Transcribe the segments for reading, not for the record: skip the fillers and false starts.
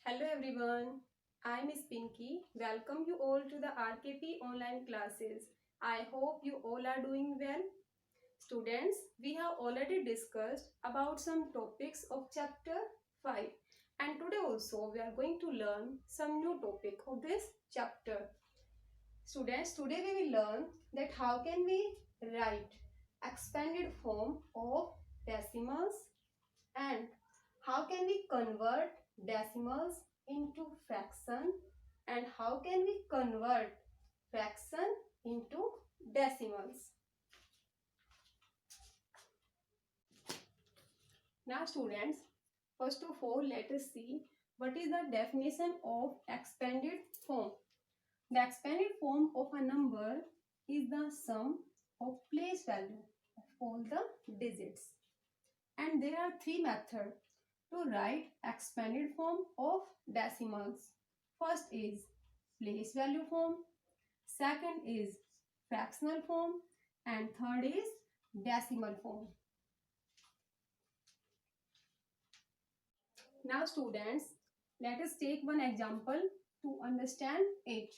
Hello everyone, I am Miss Pinky. Welcome you all to the RKP online classes. I hope you all are doing well. Students, we have already discussed about some topics of chapter 5 and today also we are going to learn some new topic of this chapter. Students, today we will learn that how can we write expanded form of decimals and how can we convert decimals into fraction and how can we convert fraction into decimals. Now students, first of all let us see what is the definition of expanded form. The expanded form of a number is the sum of place value of all the digits. And there are three methods to write expanded form of decimals. First is place value form, second is fractional form, and third is decimal form. Now students, let us take one example to understand it.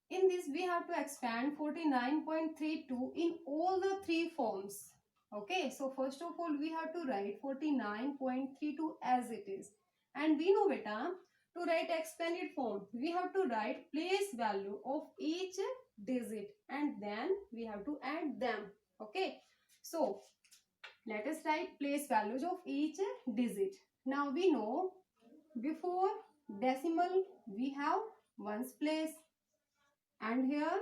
In this we have to expand 49.32 in all the three forms. Okay, so first of all we have to write 49.32 as it is. And we know beta, to write expanded form, we have to write place value of each digit and then we have to add them. Okay, so let us write place values of each digit. Now we know before decimal we have ones place and here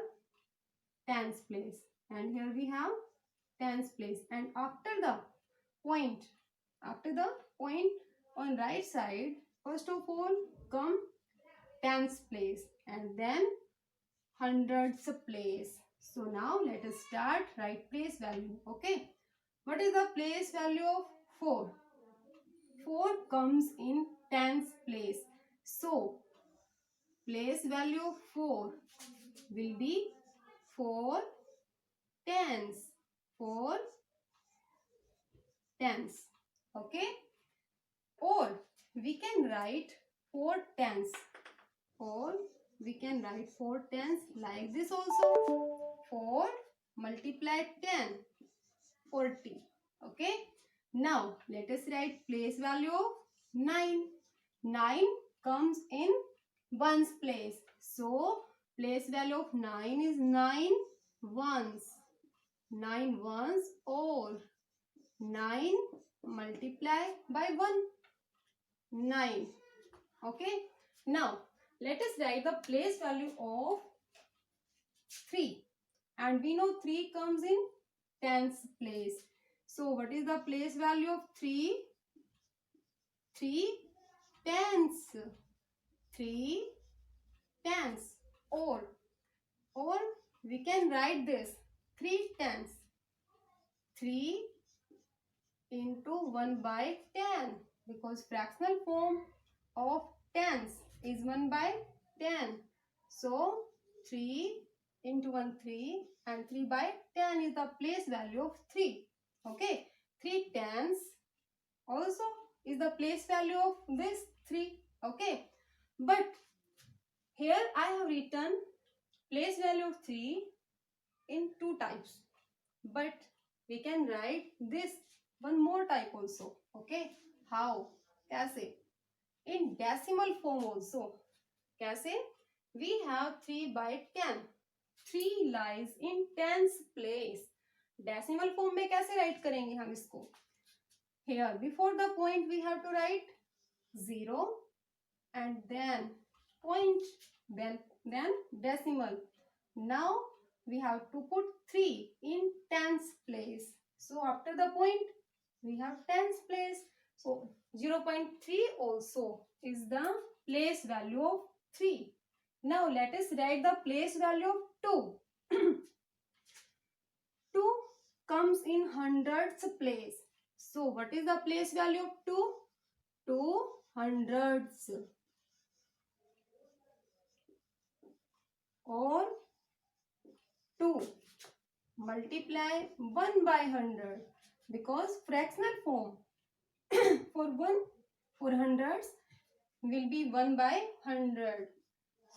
tens place and here we have tens place and after the point on right side first of all come tens place and then hundreds place. So now let us start write place value. Okay, what is the place value of 4? 4 comes in tens place, so place value of 4 will be 4 tens. 4 tens. Okay, or we can write 4 tens, or we can write 4 tens like this also. 4 multiplied 10, 40. Okay, now let us write place value of 9. 9 comes in ones place, so place value of 9 is 9 ones. 9 ones or 9 multiply by 1, 9. Okay, now let us write the place value of 3 and we know 3 comes in tens place. So what is the place value of 3? 3 tens. 3 tens or we can write this 3 tens. 3 into 1 by 10 because fractional form of tens is 1 by 10. So 3 into 1 3 and 3 by 10 is the place value of 3. Okay, 3 tens also is the place value of this 3. Okay, but here I have written place value of 3 in two types, but we can write this one more type also. Okay, how? Kaise? In decimal form also. Kaise? We have 3 by 10. 3 lies in tens place. Decimal form में कैसे write करेंगे हम इसको? Here before the point we have to write 0 and then point, then decimal. Now we have to put 3 in tens place. So after the point we have tens place. So 0.3 also is the place value of 3. Now let us write the place value of 2. 2 comes in hundreds place. So what is the place value of 2? 2 hundreds. Or 2 multiply 1 by 100 because fractional form for hundreds will be 1 by 100.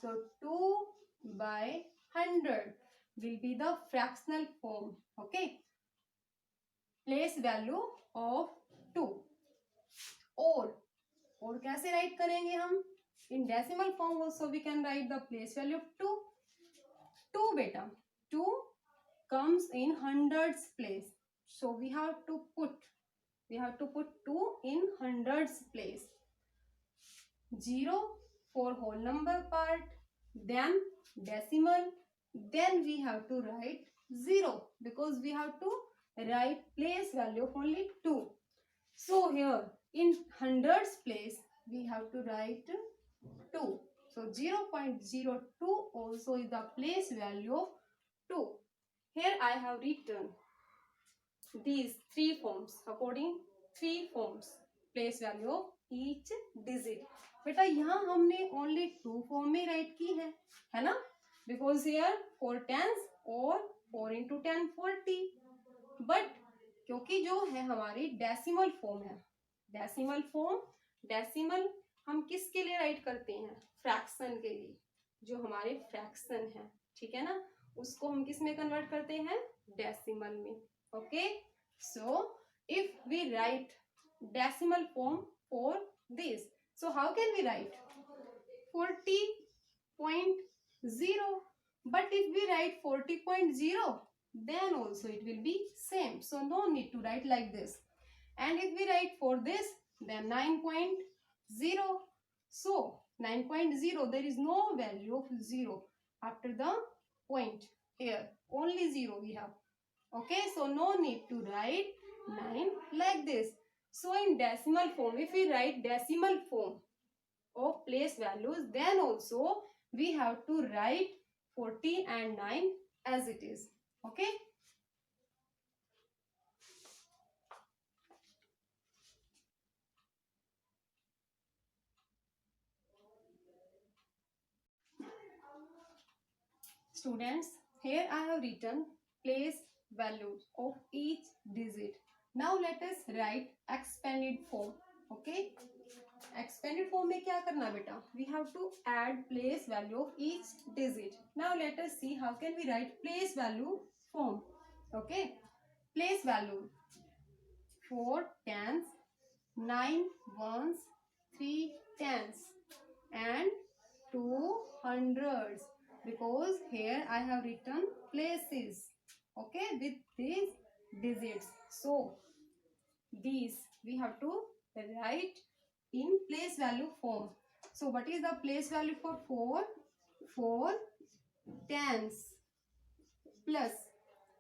So 2 by 100 will be the fractional form. Okay. Place value of 2. और कैसे right करेंगे हम? In decimal form also we can write the place value of 2. 2 beta. 2 comes in hundreds place. So we have to put 2 in hundreds place. 0 for whole number part, then decimal, then we have to write 0 because we have to write place value of only 2. So here in hundreds place we have to write 2. So 0.02 also is the place value of 2. Here I have written these 3 forms according 3 forms place value of each digit. बेटा यहाँ हमने only 2 form में write की है ना? Because here 4 tens और 4 into 10 40. But क्योंकि जो है हमारी डेसिमल फॉर्म है, डेसिमल हम किसके लिए राइट करते हैं? फ्रैक्शन के लिए. जो हमारे फ्रैक्शन है, ठीक है ना, उसको हम किस में कन्वर्ट करते हैं? डेसिमल में. Okay. So if we write decimal form for this, so how can we write 40.0? But if we write 40.0, then also it will be same. So no need to write like this. And if we write for this, then 9.0. So 9.0, there is no value of 0 after the point here. Only 0 we have. Okay, so no need to write 9 like this. So in decimal form, if we write decimal form of place values, then also we have to write 40 and 9 as it is. Okay. Students, here I have written place values of each digit. Now let us write expanded form. Okay. Expanded form में क्या करना बेटा? We have to add place value of each digit. Now let us see how can we write place value form. Okay. Place value 4 tens, 9 ones, 3 tens and 2 hundreds, because here I have written places, okay, with these digits. So these we have to write in place value form. So what is the place value for 4? 4 tens plus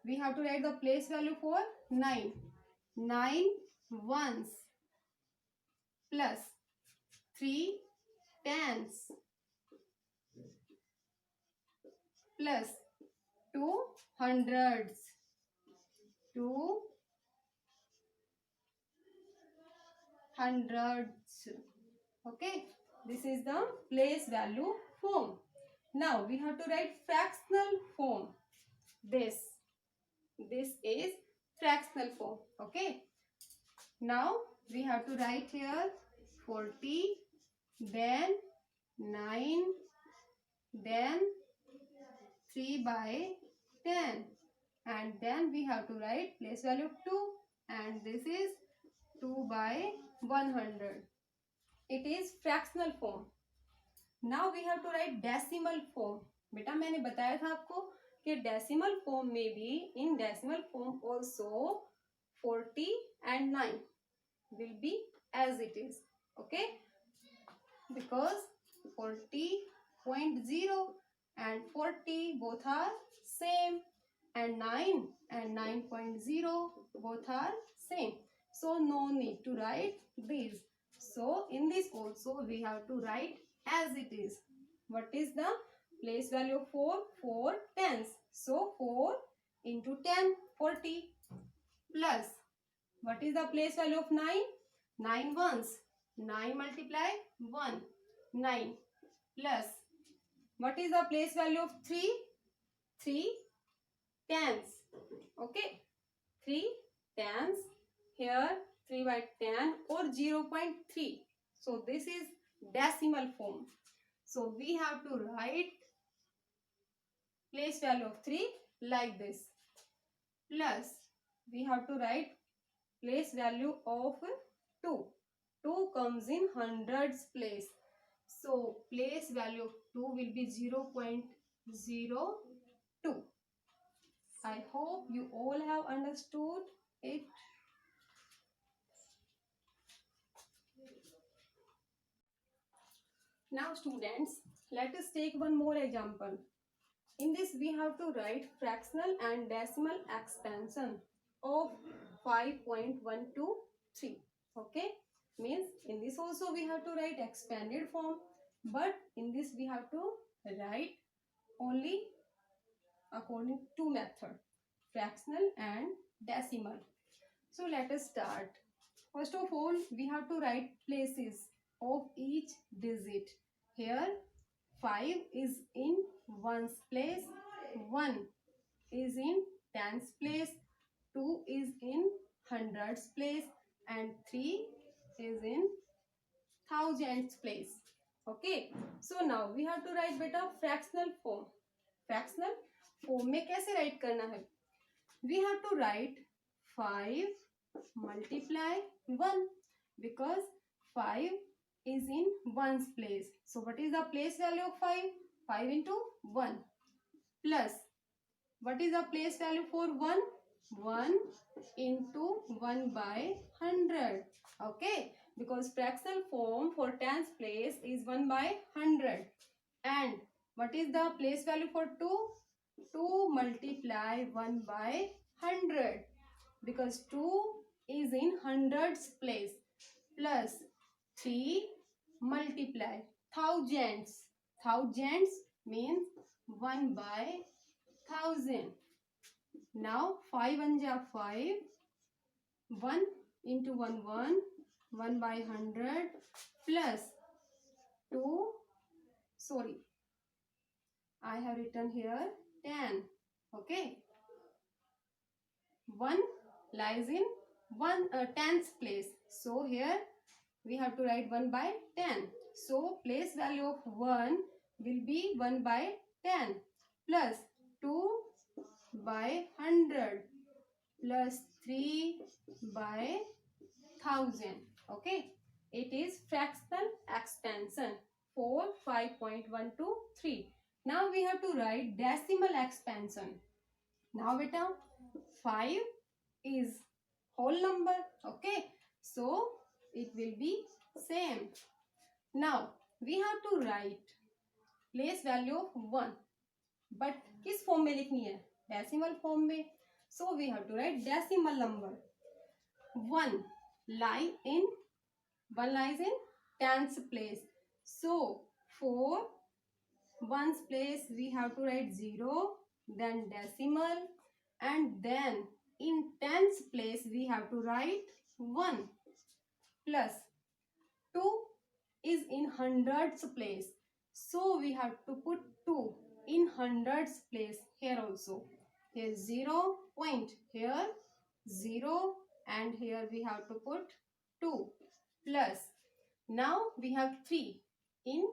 we have to write the place value for 9. 9 ones plus 3 tens plus 2 hundreds. 2 hundreds. Okay, this is the place value form. Now we have to write fractional form. This is fractional form. Okay, now we have to write here 40, then 9, then 3 by 10, and then we have to write place value of 2, and this is 2 by 100. It is fractional form. Now we have to write decimal form. बेटा मैंने बताया था आपको कि decimal form में भी, in decimal form also 40 and 9 will be as it is. Okay, because 40.0 and 40 both are same, and 9 and 9.0 both are same. So no need to write these. So in this also we have to write as it is. What is the place value of 4? 4 tens. So 4 into 10, 40, plus what is the place value of 9? 9 ones. 9 multiply 1, 9, plus what is the place value of 3? 3 tens. Okay, 3 tens. Here 3 by 10 or 0.3. So this is decimal form. So we have to write place value of 3 like this. Plus we have to write place value of 2. 2 comes in hundreds place. So place value of 2 will be 0.02. I hope you all have understood it. Now students, let us take one more example. In this we have to write fractional and decimal expansion of 5.123. Okay, means in this also we have to write expanded form, but in this we have to write only according to method, fractional and decimal. So let us start. First of all, we have to write places of each digit. Here 5 is in ones place, 1 is in tens place, 2 is in hundreds place, and 3 is in thousands place. Okay, so now we have to write beta fractional form. Fractional form में कैसे write करना है? We have to write 5 multiply 1 because 5 is in ones place. So what is the place value of 5? 5 into 1 plus what is the place value for 1? 1 into 1 by 100. Okay, because fractional form for tens place is 1 by 100. And what is the place value for 2? 2 multiply 1 by 100 because 2 is in hundreds place plus 3 multiply thousands. Thousands means 1 by 1000. Now 5 1 ja 5. 1 into 1 1. 1 by 100 plus 2. Sorry, I have written here 10. Okay. 1 lies in tens place. So here we have to write 1 by 10. So place value of 1 will be 1 by 10 plus 2 by 100 plus 3 by 1000. Okay. It is fractional expansion for 5.123. Now we have to write decimal expansion. Now beta 5 is whole number. Okay. So it will be same. Now we have to write place value of 1. But किस form में लिखनी है? Decimal form में. So we have to write decimal number. 1 lies in tens place. So for ones place we have to write 0, then decimal, and then in tens place we have to write 1 plus 2 is in hundreds place. So we have to put 2 in hundreds place here also. Here 0 point, here 0, and here we have to put 2 plus. Now we have 3 in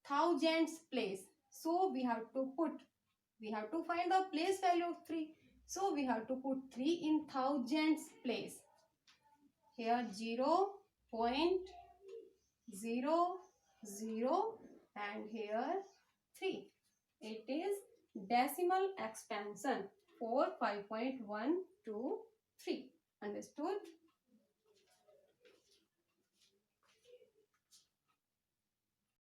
thousands place. So we have to find the place value of 3. So we have to put 3 in thousands place. Here 0.00 and here 3. It is decimal expansion for 5.123. Understood?